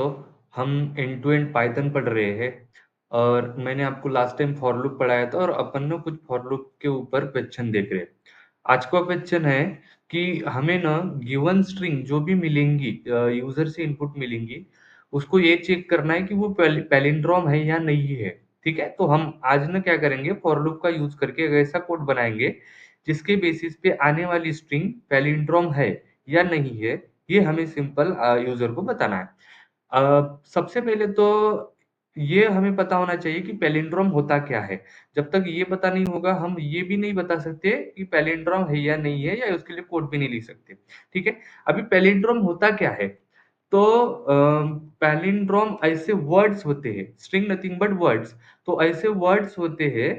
तो हम and to and Python पढ़ रहे हैं और मैंने आपको लास्ट टाइम फॉर लूप पढ़ाया था और अपन ना कुछ फॉर लूप के ऊपर क्वेश्चन देख रहे हैं। आज का क्वेश्चन है कि हमें ना गिवन स्ट्रिंग जो भी मिलेंगी यूजर से इनपुट मिलेंगी उसको ये चेक करना है कि वो पैलिंड्रोम है या नहीं है। ठीक है, तो हम आज ना क्या करेंगे, फॉर लूप का यूज करके एक ऐसा कोड बनाएंगे जिसके बेसिस पे आने वाली स्ट्रिंग पैलिंड्रोम है या नहीं है, ये हमें सिंपल यूजर को बताना है। सबसे पहले तो ये हमें पता होना चाहिए कि पैलिंड्रोम होता क्या है। जब तक ये पता नहीं होगा हम ये भी नहीं बता सकते कि पैलिंड्रोम है या नहीं है, या उसके लिए कोड भी नहीं लिख सकते। ठीक है, अभी पैलिंड्रोम होता क्या है? तो पैलिंड्रोम ऐसे वर्ड्स होते हैं, स्ट्रिंग नथिंग बट वर्ड्स। तो ऐसे वर्ड्स होते हैं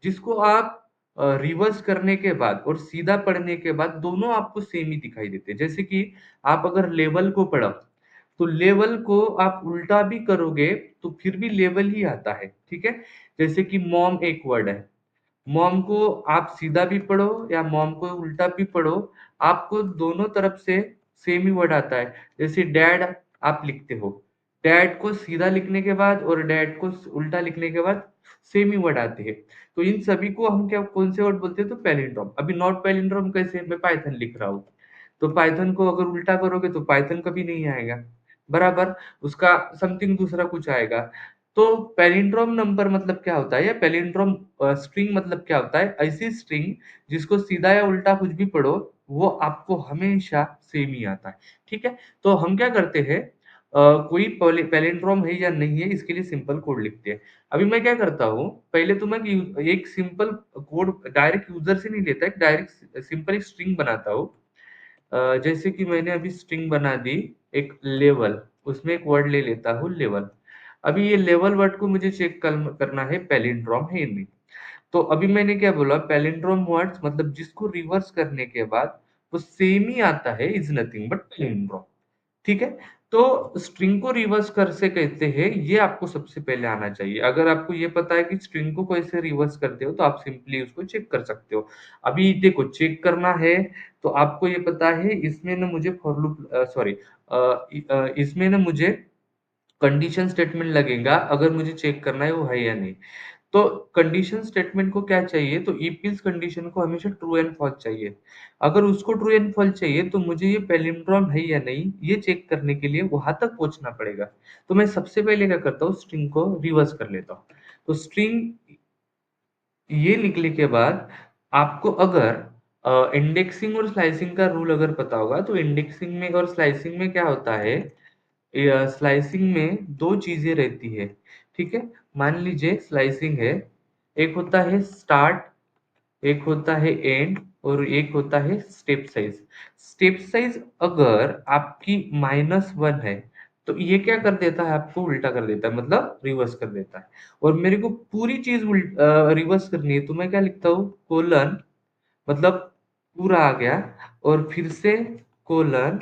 जिसको आप रिवर्स करने के बाद और सीधा पढ़ने के बाद दोनों आपको सेम ही दिखाई देते हैं। जैसे कि आप अगर लेवल को पढ़ो तो लेवल को आप उल्टा भी करोगे तो फिर भी लेवल ही आता है। ठीक है, जैसे कि मॉम एक वर्ड है, मॉम को आप सीधा भी पढ़ो या मॉम को उल्टा भी पढ़ो, आपको दोनों तरफ से सेम ही वर्ड आता है। जैसे डैड आप लिखते हो, डैड को सीधा लिखने के बाद और डैड को उल्टा लिखने के बाद सेम ही वर्ड आते हैं। तो इन सभी को हम क्या, कौन से वर्ड बोलते हैं? तो पैलिंड्रोम। अभी नॉट पैलिंड्रोम कैसे? मैं पाइथन लिख रहा हूँ तो पाइथन को अगर उल्टा करोगे तो पाइथन कभी नहीं आएगा, बराबर, उसका समथिंग दूसरा कुछ आएगा। तो पैलिंड्रोम नंबर मतलब क्या होता है, या पैलिंड्रोम स्ट्रिंग मतलब क्या होता है? ऐसी स्ट्रिंग जिसको सीधा या उल्टा कुछ भी पढ़ो वो आपको हमेशा सेम ही आता है। ठीक है, तो हम क्या करते हैं, कोई पैलिंड्रोम है या नहीं है इसके लिए सिंपल कोड लिखते हैं। अभी मैं क्या करता हूँ, पहले तो मैं एक सिंपल कोड डायरेक्ट यूजर से नहीं लेता, एक डायरेक्ट सिंपल एक स्ट्रिंग बनाता हूँ। जैसे कि मैंने अभी स्ट्रिंग बना दी एक लेवल, उसमें एक वर्ड ले लेता हूँ लेवल। अभी ये लेवल वर्ड को मुझे चेक करना है पैलिंड्रोम है या नहीं। तो अभी मैंने क्या बोला, पैलिंड्रोम वर्ड्स मतलब जिसको रिवर्स करने के बाद वो सेम ही आता है इज नथिंग बट पैलिंड्रोम। ठीक है, तो स्ट्रिंग को रिवर्स कर से कहते हैं, ये आपको सबसे पहले आना चाहिए। अगर आपको ये पता है कि स्ट्रिंग को कैसे रिवर्स करते हो तो आप सिंपली उसको चेक कर सकते हो। अभी देखो, चेक करना है तो आपको ये पता है, इसमें ना मुझे फॉर लूप, सॉरी, इसमें ना मुझे कंडीशन स्टेटमेंट लगेगा अगर मुझे चेक करना है वो है या नहीं। तो कंडीशन स्टेटमेंट को क्या चाहिए, तो इफ इस कंडीशन को हमेशा ट्रू एंड फॉल्स चाहिए। अगर उसको ट्रू एंड फॉल्स चाहिए तो मुझे ये पैलिंड्रोम है या नहीं ये चेक करने के लिए वहां तक पहुंचना पड़ेगा। तो मैं सबसे पहले क्या करता हूँ, स्ट्रिंग को रिवर्स कर लेता हूँ। तो स्ट्रिंग ये लिखने के बाद आपको अगर इंडेक्सिंग और स्लाइसिंग का रूल अगर पता होगा तो इंडेक्सिंग में और स्लाइसिंग में क्या होता है, स्लाइसिंग में दो चीजें रहती है। ठीक है, मान लीजिए स्लाइसिंग है, एक होता है स्टार्ट, एक होता है एंड, और एक होता है स्टेप साइज। स्टेप साइज अगर आपकी -1 है तो ये क्या कर देता है, आपको उल्टा कर देता है, मतलब रिवर्स कर देता है। और मेरे को पूरी चीज रिवर्स करनी है तो मैं क्या लिखता हूँ, कोलन, मतलब पूरा आ गया, और फिर से कोलन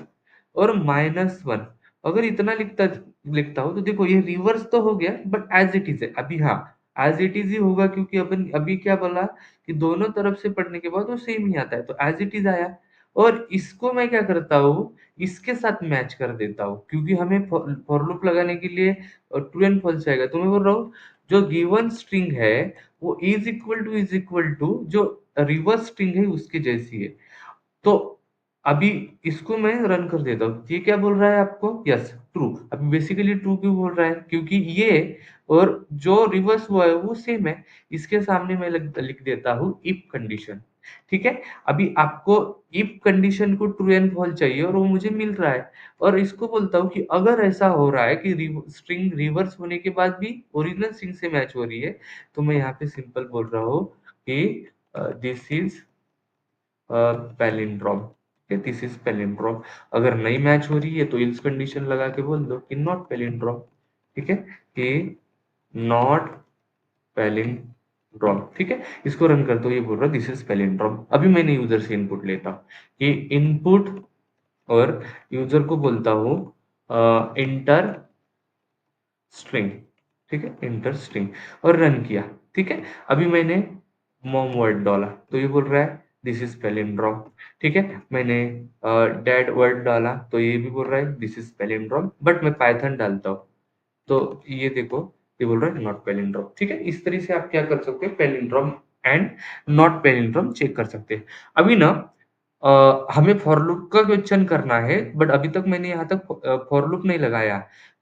और -1। अगर इतना लिखता लिखता हूँ तो देखो ये रिवर्स तो हो गया बट एज इट इज है अभी। हाँ, एज इट इज ही होगा क्योंकि अपन अभी क्या बोला कि दोनों तरफ से पढ़ने के बाद वो सेम ही आता है, तो एज इट इज आया। और इसको मैं क्या करता हूँ, इसके साथ मैच कर देता हूँ क्योंकि हमें फॉर लूप लगाने के लिए ट्रू एंड फॉल्स आएगा। तो मैं बोल रहा हूँ जो गिवन स्ट्रिंग है वो इज इक्वल टू जो रिवर्स स्ट्रिंग है उसकी जैसी है। तो अभी इसको मैं रन कर देता हूँ, ये क्या बोल रहा है आपको, यस ट्रू। अभी बेसिकली ट्रू क्यों बोल रहा है, क्योंकि ये और जो रिवर्स हुआ है वो सेम है। इसके सामने मैं लिख देता हूँ इफ कंडीशन। ठीक है, अभी आपको इफ कंडीशन को ट्रू एंड फॉल्स चाहिए और वो मुझे मिल रहा है। और इसको बोलता हूँ कि अगर ऐसा हो रहा है कि स्ट्रिंग रिवर्स होने के बाद भी ओरिजिनल स्ट्रिंग से मैच हो रही है तो मैं यहाँ पे सिंपल बोल रहा हूँ कि this is palindrome. This is palindrome. अगर नहीं मैच हो रही है तो इल्स कंडीशन लगा के बोल दो कि नॉट पैलिंड्रोम। ठीक है, कि नॉट पैलिंड्रोम। ठीक है, इसको रन कर दो, ये बोल रहा दिस इज पैलिंड्रोम। अभी मैंने यूजर से इनपुट लेता हूँ कि इनपुट, और यूजर को बोलता हूँ इंटर स्ट्रिंग। ठीक है, इंटर स्ट्रिंग, और रन किया। ठीक है, अभी मैंने मॉम वर्ड डाला तो ये बोल रहा है दिस इज पैलिंड्रोम। ठीक है, मैंने डेड वर्ड डाला तो ये भी बोल रहा है दिस इज पैलिंड्रोम, बट मैं पाइथन डालता हूँ तो ये देखो, ये बोल रहा है नॉट पैलिंड्रोम। ठीक है, इस तरह से आप क्या कर सकते हैं, palindrome and not palindrome check कर सकते हैं। अभी ना हमें फॉर लूप का क्वेश्चन करना है, बट अभी तक मैंने यहाँ तक फॉर लूप नहीं लगाया।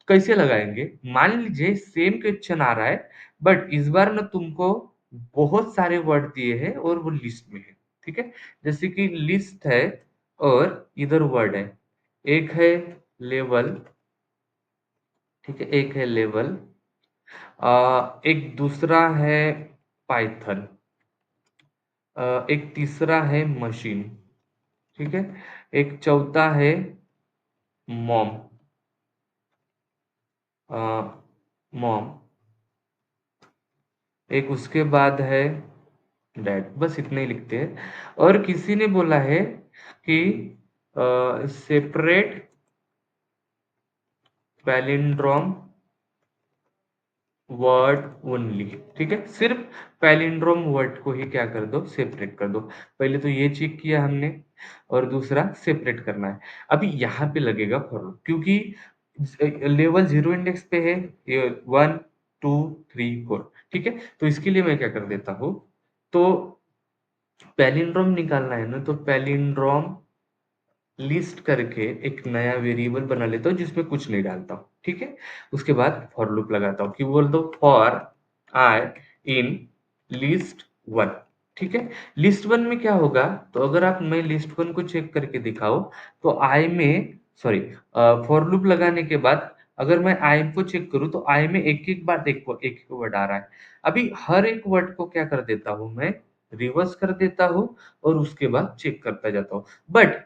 कैसे लगाएंगे, मान लीजिए सेम क्वेश्चन आ रहा है, बट इस बार ना तुमको बहुत सारे वर्ड दिए हैं और वो लिस्ट में है। ठीक है, जैसे कि लिस्ट है और इधर वर्ड है, एक है लेवल, ठीक है, एक है लेवल, एक दूसरा है पाइथन, एक तीसरा है मशीन, ठीक है, एक चौथा है मॉम, अ, मॉम, एक उसके बाद है डैड, बस इतने ही लिखते हैं। और किसी ने बोला है कि सेपरेट पैलिंड्रोम वर्ड ओनली। ठीक है, सिर्फ पैलिंड्रोम वर्ड को ही क्या कर दो, सेपरेट कर दो। पहले तो ये चेक किया हमने, और दूसरा सेपरेट करना है। अभी यहाँ पे लगेगा फॉर लूप, क्योंकि लेवल 0 इंडेक्स पे है, ये 1 2 3 4। ठीक है, तो इसके लिए मैं क्या कर देता हूँ, तो पैलिंड्रोम निकालना है ना, तो पैलिंड्रोम लिस्ट करके एक नया वेरिएबल बना लेता हूँ जिसमें कुछ नहीं डालता हूँ। ठीक है, उसके बाद फॉर लूप लगाता हूँ कि बोल दो for I in list one. ठीक है, लिस्ट वन में क्या होगा, तो अगर आप मैं लिस्ट वन को चेक करके दिखाओ, तो आई में सॉरी, फॉर लूप लगाने के बाद अगर मैं आई को चेक करूँ तो आई में एक एक बार एक वर्ड आ रहा है। अभी हर एक वर्ड को क्या कर देता हूँ मैं, रिवर्स कर देता हूँ और उसके बाद चेक करता जाता हूँ। बट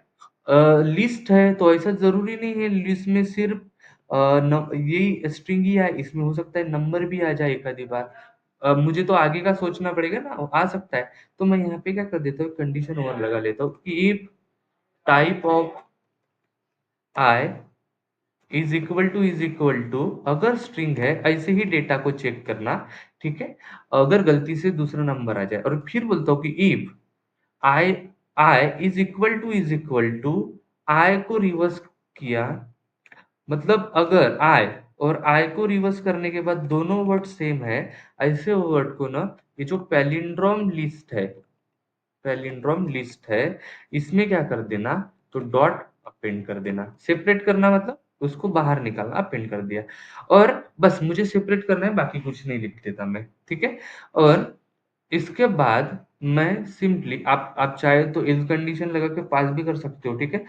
लिस्ट है तो ऐसा ज़रूरी नहीं है, लिस्ट में सिर्फ़ यही स्ट्रिंग ही आए, इसमें हो सकता है नंबर भी आ जाए एक-आधी बार। मुझे तो आगे का सोचना पड़ेगा ना, आ सकता है। तो मैं यहाँ पे क्या कर देता हूँ, कंडीशन और लगा लेता हूँ कि if type of i is equal to अगर स्ट्रिंग है, ऐसे ही डेटा को चेक करना, ठीक है? अगर गलती से दूसरा नंबर आ जाए, और फिर बोलता हूँ कि if I I is equal to I को रिवर्स किया, मतलब अगर आई और आई को रिवर्स करने के बाद दोनों वर्ड सेम है, ऐसे वर्ड को ना, ये जो पैलिंड्रोम लिस्ट है, इसमें क्या कर देना, तो डॉट अपेंड कर देना। सेपरेट करना मतलब उसको बाहर निकालना, अपेंड कर दिया। और बस मुझे सेपरेट करना है, बाकी कुछ नहीं लिख देता मैं। ठीक है, और इसके बाद मैं सिंपली आप चाहे तो इफ कंडीशन लगा के पास भी कर सकते हो। ठीक है,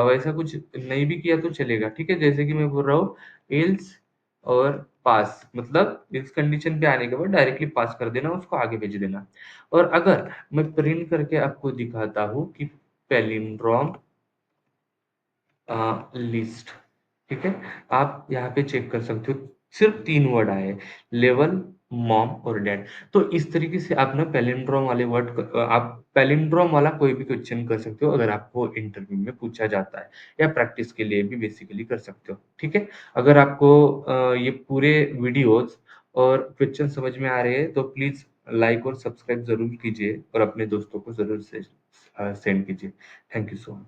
वैसा कुछ नहीं भी किया तो चलेगा। ठीक है, जैसे कि मैं बोल रहा हूँ एल्स और पास, मतलब इस कंडीशन पे आने के बाद डायरेक्टली पास कर देना, उसको आगे भेज देना। और अगर मैं प्रिंट करके आपको दिखाता हूँ कि पैलिंड्रोम लिस्ट, ठीक है, आप यहाँ पे चेक कर सकते हो, सिर्फ 3 वर्ड आए, लेवल, मॉम और डैड। तो इस तरीके से आप ना पैलिंड्रोम वाले आप पैलिंड्रोम वाला कोई भी क्वेश्चन कर सकते हो, अगर आपको इंटरव्यू में पूछा जाता है, या प्रैक्टिस के लिए भी बेसिकली कर सकते हो। ठीक है, अगर आपको ये पूरे वीडियोस और क्वेश्चन समझ में आ रहे हैं, तो प्लीज लाइक और सब्सक्राइब जरूर कीजिए और अपने दोस्तों को जरूर से सेंड कीजिए। Thank you so much.